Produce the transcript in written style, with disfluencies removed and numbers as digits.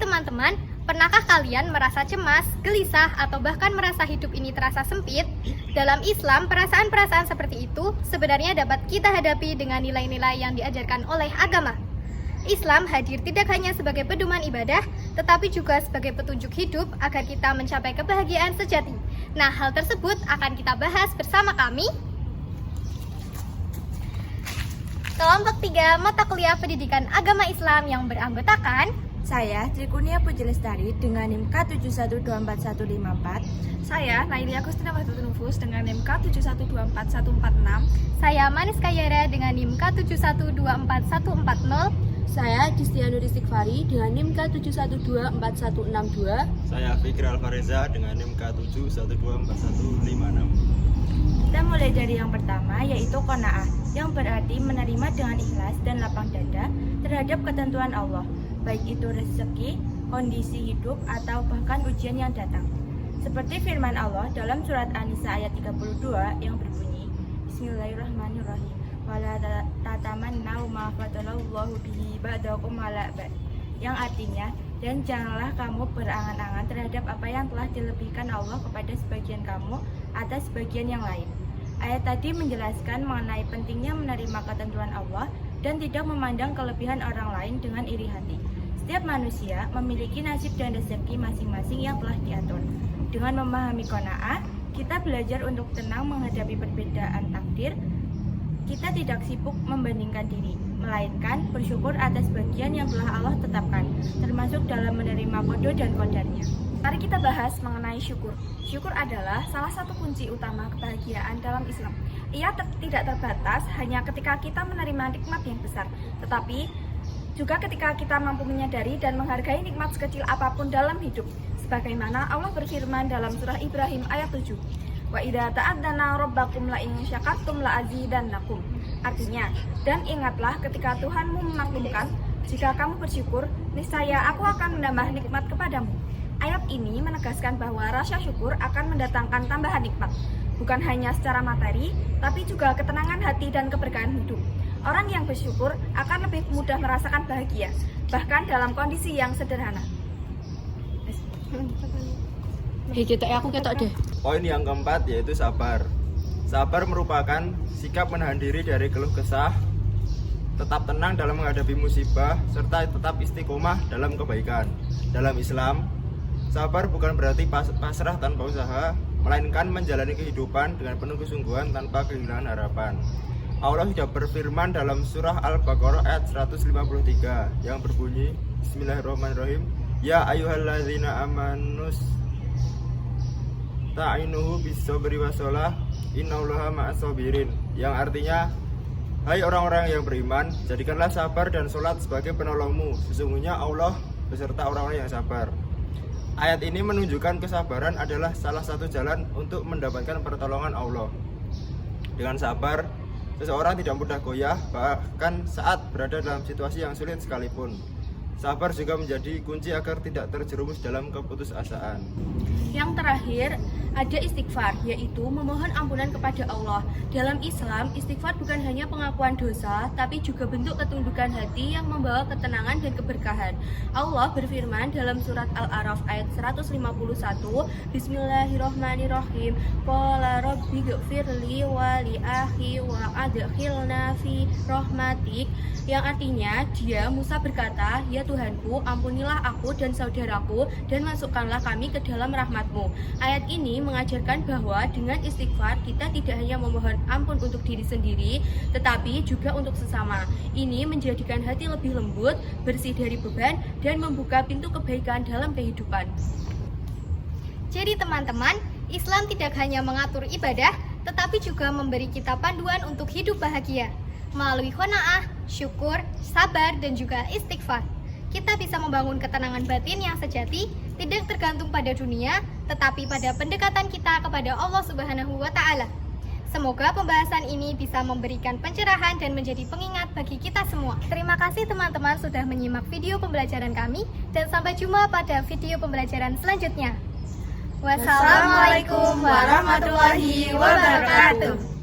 teman-teman, pernahkah kalian merasa cemas, gelisah, atau bahkan merasa hidup ini terasa sempit? Dalam Islam, perasaan-perasaan seperti itu sebenarnya dapat kita hadapi dengan nilai-nilai yang diajarkan oleh agama. Islam hadir tidak hanya sebagai pedoman ibadah, tetapi juga sebagai petunjuk hidup agar kita mencapai kebahagiaan sejati. Nah, hal tersebut akan kita bahas bersama kami. Kelompok 3 mata kuliah pendidikan agama Islam yang beranggotakan saya, Trikunia Puji Lestari dengan NIM K7124154. Saya, Naili Agustina Nufus dengan NIM K7124146. Saya, Manis Kayara dengan NIM K7124140. Saya, Distianur Istighfari dengan NIM K7124162. Saya, Fikri Alvareza dengan NIM K7124156. Kita mulai dari yang pertama, yaitu qanaah, yang berarti menerima dengan ikhlas dan lapang dada terhadap ketentuan Allah, baik itu rezeki, kondisi hidup, atau bahkan ujian yang datang. Seperti firman Allah dalam surat An-Nisa ayat 32 yang berbunyi, Bismillahirrahmanirrahim, wala tatamannau ma fadalallahu bihi ba'dakum ala ba'd, yang artinya, dan janganlah kamu berangan-angan terhadap apa yang telah dilebihkan Allah kepada sebagian kamu atas sebagian yang lain. Ayat tadi menjelaskan mengenai pentingnya menerima ketentuan Allah dan tidak memandang kelebihan orang lain dengan iri hati. Setiap manusia memiliki nasib dan rezeki masing-masing yang telah diatur. Dengan memahami qanaah, kita belajar untuk tenang menghadapi perbedaan takdir. Kita tidak sibuk membandingkan diri, melainkan bersyukur atas bagian yang telah Allah tetapkan, termasuk dalam menerima qada dan qadarnya. Mari kita bahas mengenai syukur. Syukur adalah salah satu kunci utama kebahagiaan dalam Islam. Ia tidak terbatas hanya ketika kita menerima nikmat yang besar, tetapi juga ketika kita mampu menyadari dan menghargai nikmat sekecil apapun dalam hidup. Sebagaimana Allah berfirman dalam surah Ibrahim ayat 7. Wa idza ta'adzana rabbakum la in syakartum la azidannakum. Artinya, dan ingatlah ketika Tuhanmu memaklumkan, jika kamu bersyukur, niscaya aku akan menambah nikmat kepadamu. Ayat ini menegaskan bahwa rasa syukur akan mendatangkan tambahan nikmat, bukan hanya secara materi, tapi juga ketenangan hati dan keberkahan hidup. Orang yang bersyukur akan lebih mudah merasakan bahagia, bahkan dalam kondisi yang sederhana. Poin yang keempat yaitu sabar. Sabar merupakan sikap menahan diri dari keluh kesah, tetap tenang dalam menghadapi musibah, serta tetap istiqomah dalam kebaikan. Dalam Islam, sabar bukan berarti pasrah tanpa usaha, melainkan menjalani kehidupan dengan penuh kesungguhan tanpa kehilangan harapan. Allah sudah berfirman dalam surah Al-Baqarah ayat 153 yang berbunyi, Bismillahirrahmanirrahim, Ya ayyuhalladzina amanus ta'inuhu bis-sabri was-shalah innallaha ma'as-sabirin, yang artinya, hai orang-orang yang beriman, jadikanlah sabar dan sholat sebagai penolongmu, sesungguhnya Allah beserta orang-orang yang sabar. Ayat ini menunjukkan kesabaran adalah salah satu jalan untuk mendapatkan pertolongan Allah. Dengan sabar, seseorang tidak mudah goyah, bahkan saat berada dalam situasi yang sulit sekalipun. Sabar juga menjadi kunci agar tidak terjerumus dalam keputusasaan. Yang terakhir, ada istighfar, yaitu memohon ampunan kepada Allah. Dalam Islam, istighfar bukan hanya pengakuan dosa, tapi juga bentuk ketundukan hati yang membawa ketenangan dan keberkahan. Allah berfirman dalam surat Al-A'raf ayat 151, Bismillahirrahmanirrahim, Qala rabbi gfirli wa li akhi wa adkhilna fi rahmatik, yang artinya, Musa berkata, ya Tuhanku, ampunilah aku dan saudaraku dan masukkanlah kami ke dalam rahmat-Mu. Ayat ini mengajarkan bahwa dengan istighfar kita tidak hanya memohon ampun untuk diri sendiri, tetapi juga untuk sesama. Ini menjadikan hati lebih lembut, bersih dari beban, dan membuka pintu kebaikan dalam kehidupan. Jadi teman-teman, Islam tidak hanya mengatur ibadah, tetapi juga memberi kita panduan untuk hidup bahagia. Melalui qanaah, syukur, sabar, dan juga istighfar, kita bisa membangun ketenangan batin yang sejati, tidak tergantung pada dunia, tetapi pada pendekatan kita kepada Allah Subhanahu wa Ta'ala. Semoga pembahasan ini bisa memberikan pencerahan dan menjadi pengingat bagi kita semua. Terima kasih teman-teman sudah menyimak video pembelajaran kami, dan sampai jumpa pada video pembelajaran selanjutnya. Wassalamualaikum warahmatullahi wabarakatuh.